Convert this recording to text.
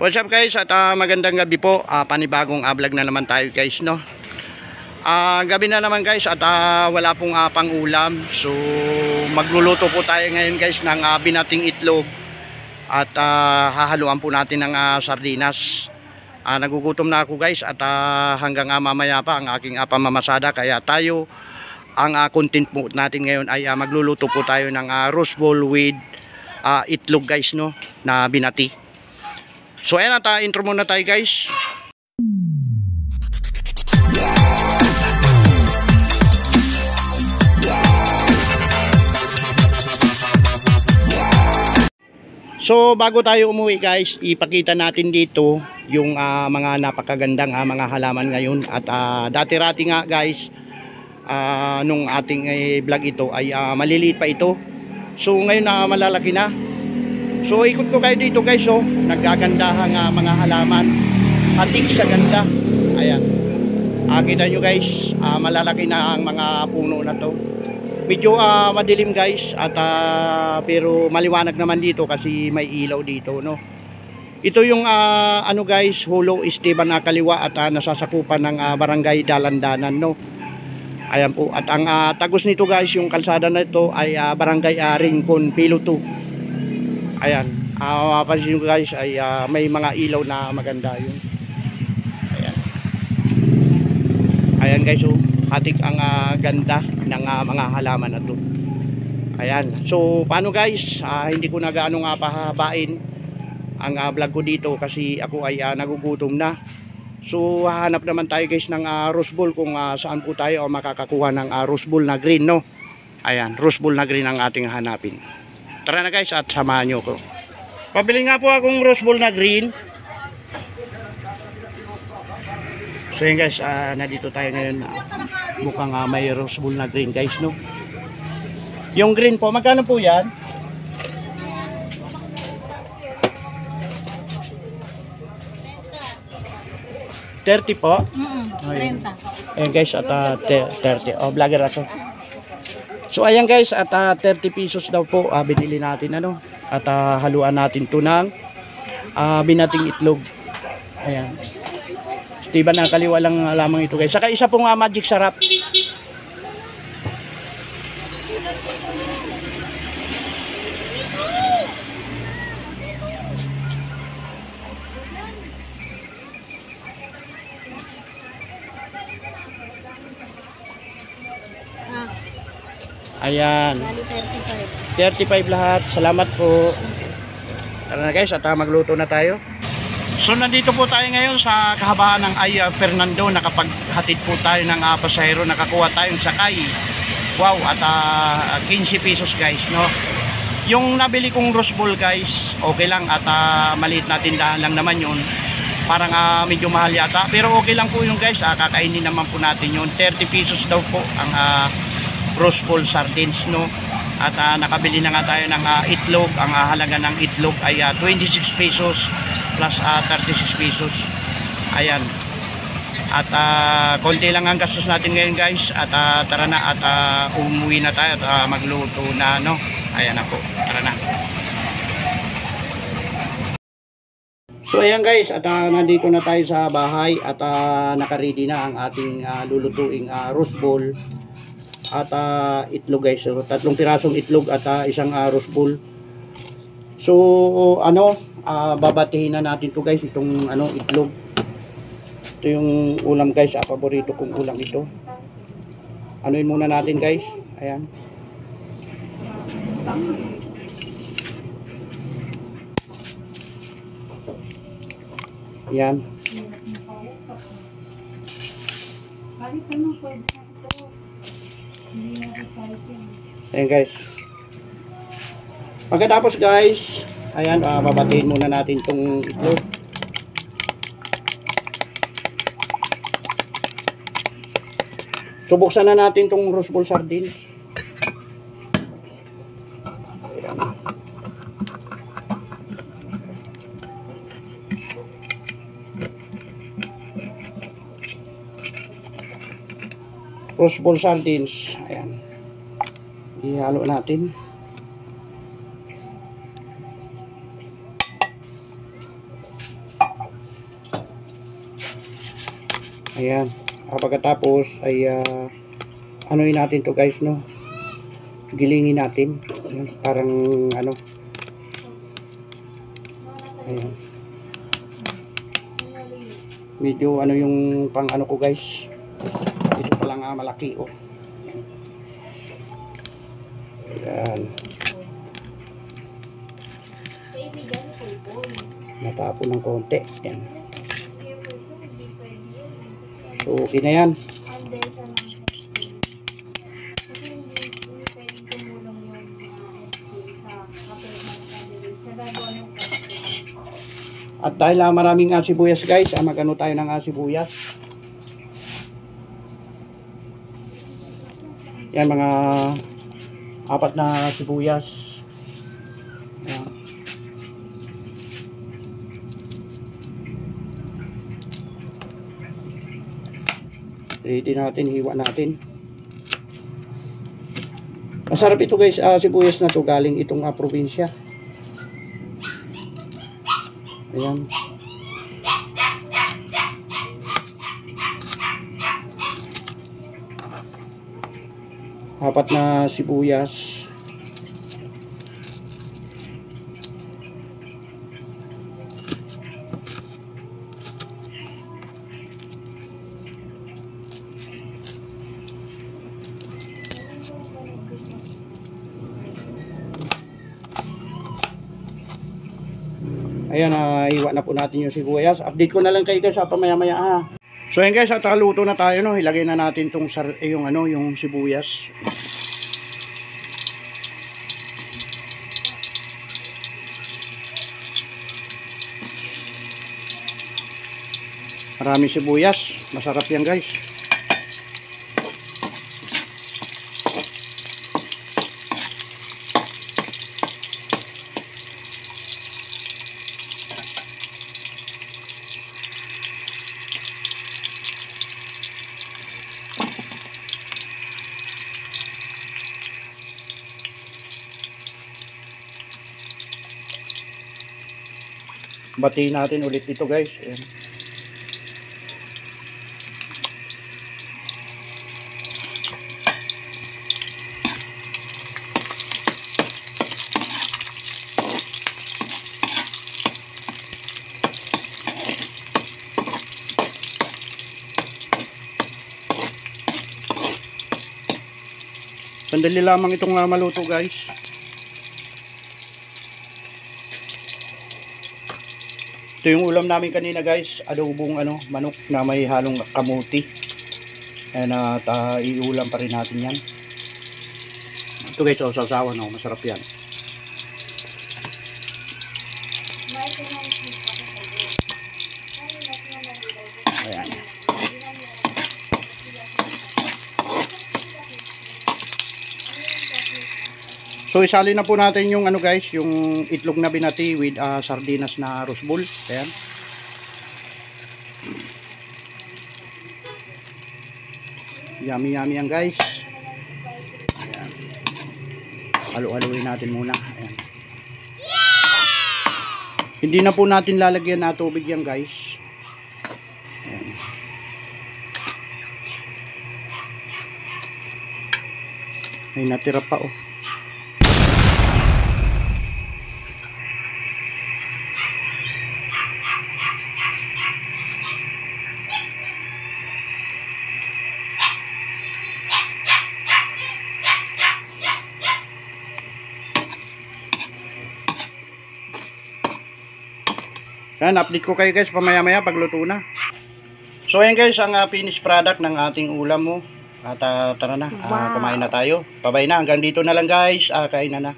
What's up guys at magandang gabi po. Panibagong vlog na naman tayo guys, no. Gabi na naman guys at wala pong pang-ulam. So magluluto po tayo ngayon guys ng binating itlog at hahaluan po natin ng sardinas. Nagugutom na ako guys at hanggang mamaya pa ang aking pamamasada, kaya tayo ang content po natin ngayon ay magluluto po tayo ng roast ball with itlog guys, no, na binati. So ayan at intro muna tayo guys. So bago tayo umuwi guys, ipakita natin dito yung mga napakagandang mga halaman ngayon. At dati-rati nga guys, nung ating vlog ito ay maliliit pa ito. So ngayon malalaki na. So ikot ko kayo dito guys, oh, nagagandahang mga halaman. Hating sa ganda. Ayan. Kita nyo guys, malalaki na ang mga puno na to. Medyo madilim guys at pero maliwanag naman dito kasi may ilaw dito, no. Ito yung ano guys, Hulo Esteban kaliwa at nasasakupan ng barangay Dalandanan, no. Ayan po. At ang tagos nito guys, yung kalsada na ito ay barangay Rincon Pilo 2. Ayan, mapapansin nyo guys ay may mga ilaw na maganda yun. Ayan. Ayan guys, oh, hatik ang ganda ng mga halaman na to. Ayan. So paano guys, hindi ko na gaano pahabain ang vlog ko dito kasi ako ay nagugutom na. So hahanap naman tayo guys ng roast ball kung saan po tayo makakakuha ng roast ball na green, no. Ayan, roast ball na green ang ating hanapin. Tara na guys at samahan nyo ko. Pabili nga po akong roast ball na green. So yun guys, nandito tayo ngayon. Mukhang may roast ball na green guys, no. Yung green po, magkano po yan? $30 po? 30. Ayan guys, at 30. Oh, vlogger ako. So ayan guys, at 30 pesos daw po binili natin, ano. At haluan natin to ng binating itlog. Ayan. Esteban kaliwa lang lamang ito guys. Saka isa pong magic sarap. Ayan. 35 lahat. Salamat po. Tara na guys at magluto na tayo. So nandito po tayo ngayon sa kahabaan ng Fernando. Nakapaghatid po tayo ng pasahero. Nakakuha tayong sakay. Wow, at 15 pesos guys, no. Yung nabili kong roast ball guys, okay lang at maliit na tindahan lang naman yun. Parang medyo mahal yata, pero okay lang po yung guys. Kakainin naman po natin yun. 30 pesos daw po ang roast ball sardines, no. At nakabili na nga tayo ng itlog. Ang halaga ng itlog ay 26 pesos plus 36 pesos. Ayan. At konti lang ang gastos natin ngayon guys. At tara na at umuwi na tayo at magluto na, no. Ayan na po. Tara na. So ayan guys, at nandito na tayo sa bahay at naka-ready na ang ating lulutuing roast ball at itlog guys. So 3 pirasong itlog at isang roast ball. So ano, babatihin na natin to guys, itong itlog. Ito yung ulam guys, paborito kong ulam ito. Anuin muna natin guys. Ayan. Yan. Ayan guys. Pagkatapos guys, ayan, babatiin muna natin itong itlog. So buksan na natin itong roast ball sardines. Ayan. Roast ball sardines. Ayan. Ihalo natin. Ayan. Pagkatapos ay anuin natin to guys, no? Gilingin natin. Ayan, parang ano. Ayan. Medyo ano yung pang ano ko guys. Ito pa lang malaki oh. Ayan. Natapon ng konti. Ayan. So, okay na yan. At dahil maraming sibuyas guys, magano tayo ng sibuyas. Yan, mga 4 na sibuyas. Ayan. Ready natin, hiwa natin. Masarap ito guys, sibuyas na to galing itong probinsya. Ayan. Apat na sibuyas. Ayan, iwa na po natin yung sibuyas. Update ko na lang kayo guys pamaya-maya ha. So ayan guys, at luto na tayo no. Ilagay na natin tong yung ano, yung sibuyas. Maraming sibuyas, masarap yan guys. Batiin natin ulit ito guys. Ayan. Sandali lamang itong maluto guys. Ito yung ulam namin kanina guys, adobong manok na may halong kamuti. Ayan, at iulam pa rin natin yan. Ito guys, sasawan no, masarap yan. Ayan. So isali na po natin yung guys, yung itlog na binati with sardinas na rosbul. Ayan. Yummy yummy yan guys. Ayan. Halu-haluin natin muna. Ayan. Hindi na po natin lalagyan na tubig yan guys. Ayan. Ay natira pa oh. Yan, update ko kayo guys pamaya-maya pagluto na. So ayan guys, ang finished product ng ating ulam mo. At tara na, kumain na tayo. Bye-bye na, hanggang dito na lang guys. Kain na na.